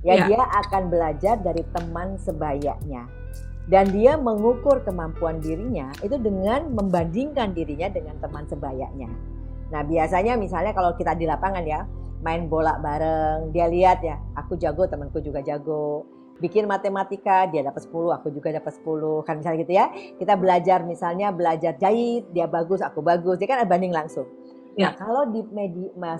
Ya, dia akan belajar dari teman sebayanya. Dan dia mengukur kemampuan dirinya itu dengan membandingkan dirinya dengan teman sebayanya. Nah, biasanya misalnya kalau kita di lapangan ya, main bola bareng, dia lihat ya, aku jago, temanku juga jago. Bikin matematika, dia dapat 10, aku juga dapat 10. Kan misalnya gitu ya. Kita belajar misalnya belajar jahit, dia bagus, aku bagus. Dia kan ada banding langsung. Nah, kalau di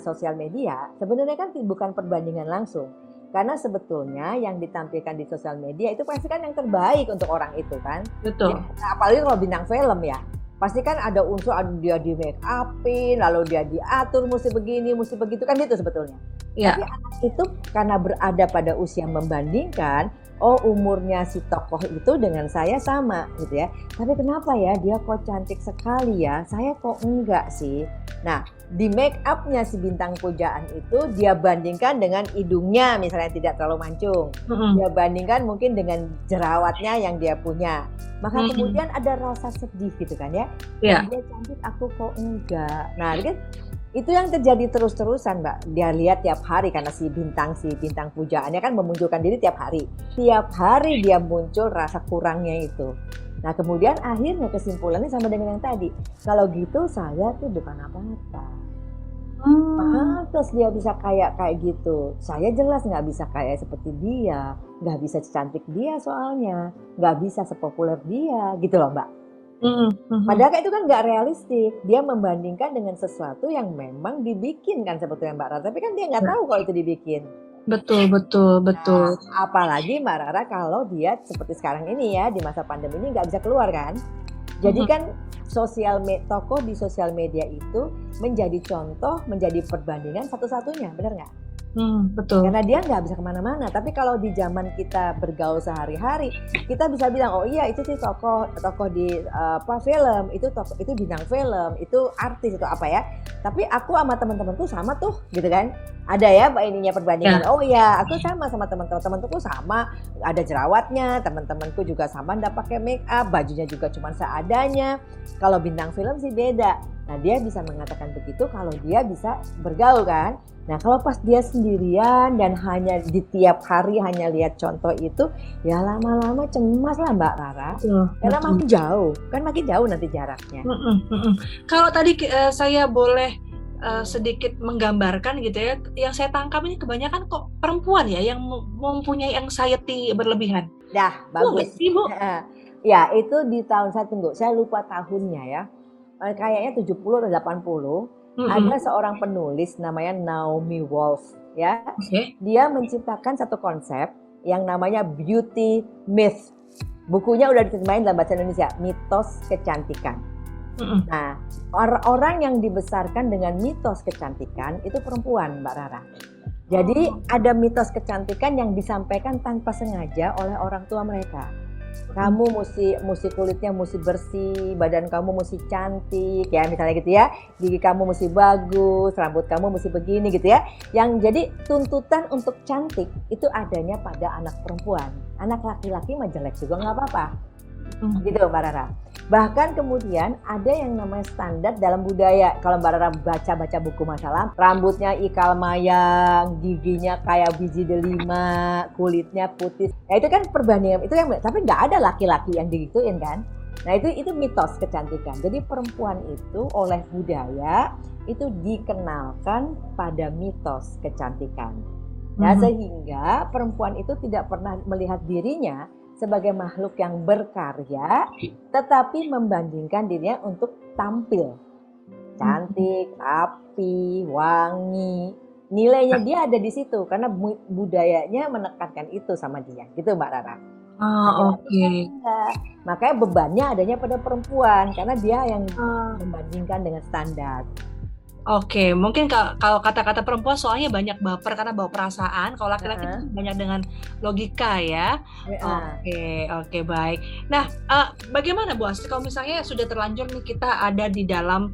sosial media, sebenarnya kan bukan perbandingan langsung. Karena sebetulnya yang ditampilkan di sosial media itu pasti kan yang terbaik untuk orang itu kan. Betul. Ya, apalagi kalau bintang film ya. Pasti kan ada unsur dia di make upin, lalu dia diatur mesti begini, mesti begitu kan itu sebetulnya. Tapi anak itu karena berada pada usia membandingkan, oh umurnya si tokoh itu dengan saya sama gitu ya. Tapi kenapa ya dia kok cantik sekali ya, saya kok enggak sih. Nah, di make upnya si bintang pujaan itu dia bandingkan dengan hidungnya misalnya tidak terlalu mancung. Dia bandingkan mungkin dengan jerawatnya yang dia punya. Maka kemudian ada rasa sedih gitu kan ya. Dia cantik, aku kok enggak. Nah, kan itu yang terjadi terus-terusan, Mbak. Dia lihat tiap hari karena si bintang pujaannya kan memunculkan diri tiap hari. Tiap hari dia muncul rasa kurangnya itu. Nah, kemudian akhirnya kesimpulannya sama dengan yang tadi. Kalau gitu saya tuh bukan apa-apa. Pantes dia bisa kayak gitu. Saya jelas nggak bisa kayak seperti dia, nggak bisa secantik dia soalnya, nggak bisa sepopuler dia, gitu loh Mbak. Padahal itu kan nggak realistik. Dia membandingkan dengan sesuatu yang memang dibikin kan sebetulnya Mbak Rara, tapi kan dia nggak tahu kalau itu dibikin. Betul. Nah, apalagi Mbak Rara kalau dia seperti sekarang ini ya di masa pandemi ini nggak bisa keluar kan. Jadi kan tokoh di sosial media itu menjadi contoh, menjadi perbandingan satu-satunya, benar nggak? Betul. Karena dia nggak bisa kemana-mana. Tapi kalau di zaman kita bergaul sehari-hari, kita bisa bilang, oh iya itu sih tokoh di film, itu bintang film, itu artis, itu apa ya. Tapi aku sama teman-temanku sama tuh, gitu kan. Ada ya ininya perbandingan. Oh iya, aku sama teman-temanku sama, ada jerawatnya, teman-temanku juga sama nggak pakai make up, bajunya juga cuma seadanya. Kalau bintang film sih beda. Nah, dia bisa mengatakan begitu kalau dia bisa bergaul kan. Nah, kalau pas dia sendirian dan hanya di tiap hari hanya lihat contoh itu, ya lama-lama cemas lah Mbak Rara. Karena makin jauh nanti jaraknya. Kalau tadi saya boleh sedikit menggambarkan gitu ya, yang saya tangkap ini kebanyakan kok perempuan ya yang mempunyai anxiety berlebihan. Dah, bagus. Ibu. Ya, itu di tahun saya lupa tahunnya ya. Kayaknya 70 atau 80. Ada seorang penulis namanya Naomi Wolf ya. Dia menciptakan satu konsep yang namanya beauty myth. Bukunya udah diterjemahin dalam bahasa Indonesia, mitos kecantikan. Nah, orang-orang yang dibesarkan dengan mitos kecantikan itu perempuan, Mbak Rara. Jadi ada mitos kecantikan yang disampaikan tanpa sengaja oleh orang tua mereka. Kamu mesti kulitnya mesti bersih, badan kamu mesti cantik ya misalnya gitu ya, gigi kamu mesti bagus, rambut kamu mesti begini gitu ya. Yang jadi tuntutan untuk cantik itu adanya pada anak perempuan. Anak laki-laki mah jelek juga nggak apa-apa, gitu Mbak Rara. Bahkan kemudian ada yang namanya standar dalam budaya. Kalau Mbak Rara baca buku masalah, rambutnya ikal mayang, giginya kayak biji delima, kulitnya putih. Nah itu kan perbandingan, itu yang tapi nggak ada laki-laki yang digituin kan. Nah itu mitos kecantikan. Jadi perempuan itu oleh budaya itu dikenalkan pada mitos kecantikan. Nah sehingga perempuan itu tidak pernah melihat dirinya sebagai makhluk yang berkarya, tetapi membandingkan dirinya untuk tampil cantik, rapi, wangi. Nilainya dia ada di situ karena budayanya menekankan itu sama dia, gitu Mbak Rara. Oke. Makanya bebannya adanya pada perempuan karena dia yang membandingkan dengan standar. Oke, mungkin kalau kata-kata perempuan soalnya banyak baper karena bawa perasaan. Kalau laki-laki itu banyak dengan logika ya. Oke, baik. Nah, bagaimana Bu Astri kalau misalnya sudah terlanjur nih kita ada di dalam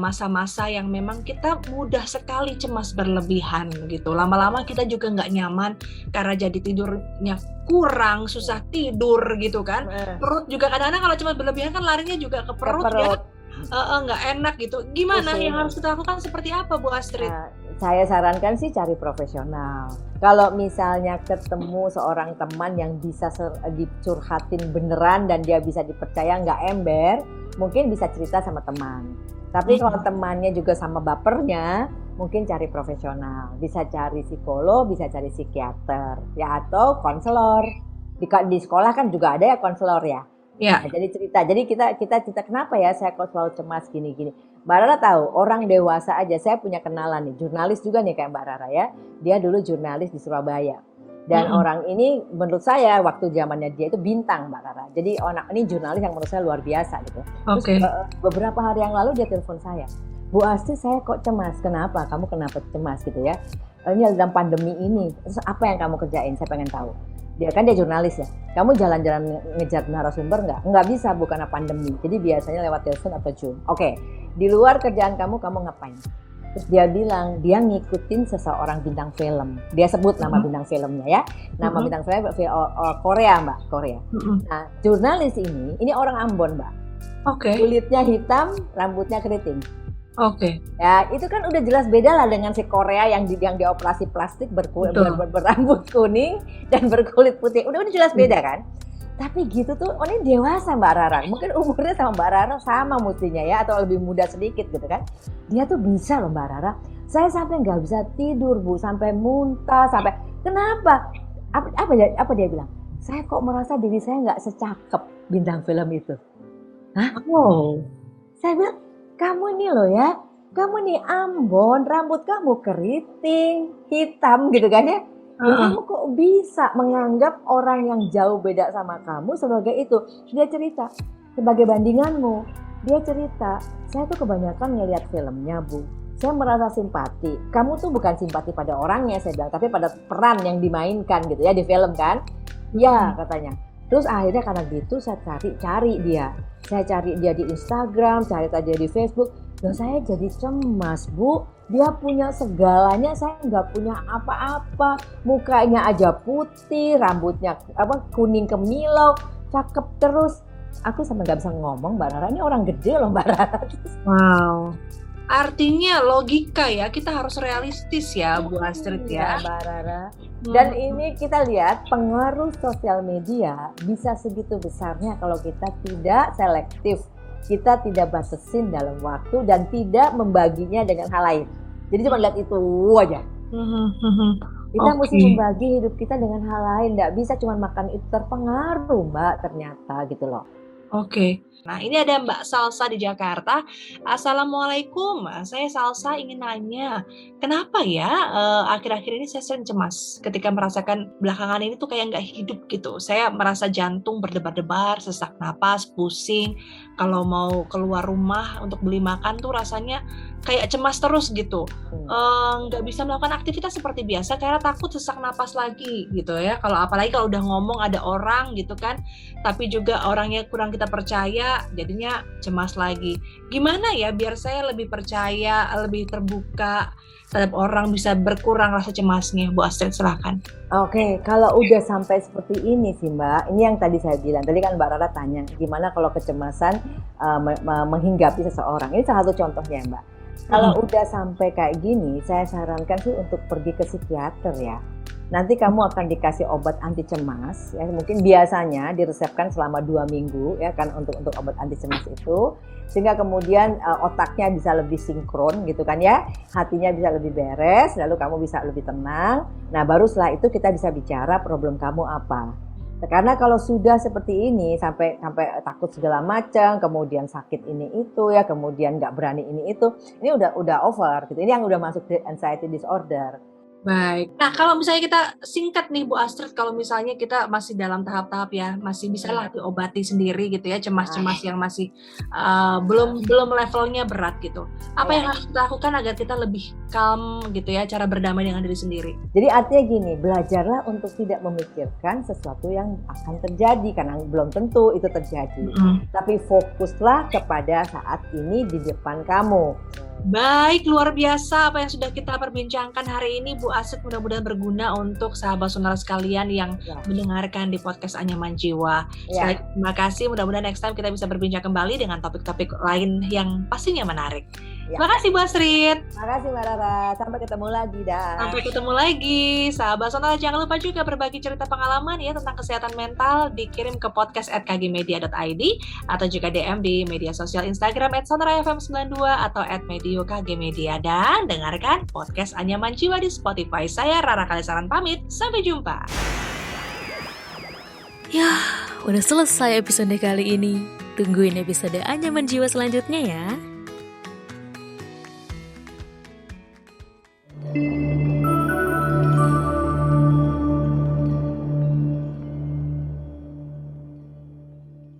masa-masa yang memang kita mudah sekali cemas berlebihan gitu. Lama-lama kita juga nggak nyaman karena jadi tidurnya kurang, susah tidur gitu kan. Perut juga kadang-kadang kalau cemas berlebihan kan larinya juga ke perut. Ya. Nggak enak gitu. Gimana yang harus kita lakukan seperti apa Bu Astrid? Saya sarankan sih cari profesional. Kalau misalnya ketemu seorang teman yang bisa dicurhatin beneran dan dia bisa dipercaya, nggak ember, mungkin bisa cerita sama teman. Tapi kalau temannya juga sama bapernya, mungkin cari profesional. Bisa cari psikolog, bisa cari psikiater, ya atau konselor. Di sekolah kan juga ada ya konselor ya. Ya. Nah, jadi kita kenapa ya saya kok selalu cemas gini-gini. Mbak Rara tahu, orang dewasa aja, saya punya kenalan nih, jurnalis juga nih kayak Mbak Rara ya. Dia dulu jurnalis di Surabaya. Dan orang ini menurut saya waktu zamannya dia itu bintang Mbak Rara. Jadi ini jurnalis yang menurut saya luar biasa gitu. Terus beberapa hari yang lalu dia telepon saya. Bu Astrid, saya kok cemas. Kenapa? Kamu kenapa cemas gitu ya? Ini dalam pandemi ini, terus apa yang kamu kerjain? Saya pengen tahu. Dia jurnalis ya. Kamu jalan-jalan ngejar narasumber nggak? Nggak bisa, bukan pandemi. Jadi biasanya lewat telepon atau Zoom. Oke. Di luar kerjaan kamu ngapain? Terus dia bilang dia ngikutin seseorang bintang film. Dia sebut nama bintang filmnya ya. Nama bintang filmnya Korea Mbak, Korea. Nah, jurnalis ini orang Ambon Mbak. Kulitnya hitam, rambutnya keriting. Ya itu kan udah jelas beda lah dengan si Korea yang dioperasi plastik berambut kuning dan berkulit putih. Udah jelas beda kan. Tapi gitu tuh, ini dewasa Mbak Rara. Mungkin umurnya sama Mbak Rara sama mestinya ya, atau lebih muda sedikit gitu kan. Dia tuh bisa loh Mbak Rara. Saya sampai nggak bisa tidur Bu, sampai muntah, sampai kenapa? Apa dia bilang? Saya kok merasa diri saya nggak secakep bintang film itu. Hah? Saya bilang, kamu ini loh ya, kamu nih Ambon, rambut kamu keriting, hitam gitu kan ya. Kamu kok bisa menganggap orang yang jauh beda sama kamu sebagai itu? Dia cerita, sebagai bandinganmu. Dia cerita, saya tuh kebanyakan ngeliat filmnya Bu. Saya merasa simpati. Kamu tuh bukan simpati pada orangnya saya bilang, tapi pada peran yang dimainkan gitu ya di film kan. Ya katanya. Terus akhirnya karena gitu saya cari dia. Saya cari dia di Instagram, cari dia di Facebook. Dan saya jadi cemas Bu. Dia punya segalanya, saya nggak punya apa-apa. Mukanya aja putih, rambutnya kuning kemilau, cakep terus. Aku sampai nggak bisa ngomong Mbak Rara, ini orang gede loh Mbak Rara. Wow. Artinya logika ya, kita harus realistis ya Bu Astrid ya. Mbak Rara. Dan ini kita lihat pengaruh sosial media bisa segitu besarnya kalau kita tidak selektif. Kita tidak batasin dalam waktu dan tidak membaginya dengan hal lain. Jadi cuma lihat itu aja. Kita mesti membagi hidup kita dengan hal lain. Nggak bisa cuma makan itu, terpengaruh Mbak ternyata gitu loh. Nah ini ada Mbak Salsa di Jakarta. Assalamualaikum, saya Salsa ingin nanya, kenapa ya akhir-akhir ini saya sering cemas ketika merasakan belakangan ini tuh kayak nggak hidup gitu. Saya merasa jantung berdebar-debar, sesak napas, pusing. Kalau mau keluar rumah untuk beli makan tuh rasanya kayak cemas terus gitu. Nggak bisa melakukan aktivitas seperti biasa karena takut sesak napas lagi gitu ya. Apalagi kalau udah ngomong ada orang gitu kan, tapi juga orangnya kurang kita percaya, jadinya cemas lagi. Gimana ya biar saya lebih percaya, lebih terbuka terhadap orang, bisa berkurang rasa cemasnya? Bu Astrid silakan. Kalau udah sampai seperti ini sih Mbak, ini yang tadi saya bilang. Tadi kan Mbak Rara tanya, gimana kalau kecemasan menghinggapi seseorang. Ini salah satu contohnya Mbak. Kalau udah sampai kayak gini, saya sarankan sih untuk pergi ke psikiater ya. Nanti kamu akan dikasih obat anti cemas, ya mungkin biasanya diresepkan selama 2 minggu ya kan untuk obat anti cemas itu, sehingga kemudian otaknya bisa lebih sinkron gitu kan ya, hatinya bisa lebih beres, lalu kamu bisa lebih tenang. Nah baru setelah itu kita bisa bicara problem kamu apa. Karena kalau sudah seperti ini sampai takut segala macam, kemudian sakit ini itu ya, kemudian nggak berani ini itu, ini udah over gitu. Ini yang udah masuk anxiety disorder. Baik. Nah, kalau misalnya kita singkat nih Bu Astrid, kalau misalnya kita masih dalam tahap-tahap ya, masih bisa lah diobati sendiri gitu ya, cemas-cemas yang masih belum levelnya berat gitu. Apa yang harus kita lakukan agar kita lebih calm gitu ya, cara berdamai dengan diri sendiri? Jadi artinya gini, belajarlah untuk tidak memikirkan sesuatu yang akan terjadi, karena belum tentu itu terjadi. Tapi fokuslah kepada saat ini di depan kamu. Baik, luar biasa apa yang sudah kita perbincangkan hari ini Bu Astrid, mudah-mudahan berguna untuk sahabat sonora sekalian yang mendengarkan di podcast Anyaman Jiwa. Terima kasih, mudah-mudahan next time kita bisa berbincang kembali dengan topik-topik lain yang pastinya menarik. Ya. Makasih Bu Astrid. Makasih Mbak Rara. Sampai ketemu lagi dah. Sampai ketemu lagi. Sahabat Sonora, jangan lupa juga berbagi cerita pengalaman ya tentang kesehatan mental, dikirim ke podcast@kgmedia.id atau juga DM di media sosial Instagram @sonorafm92 atau @mediokgmedia, dan dengarkan podcast Anyaman Jiwa di Spotify. Saya Rara Kalisaran pamit. Sampai jumpa. Yah, udah selesai episode kali ini. Tungguin episode Anyaman Jiwa selanjutnya ya.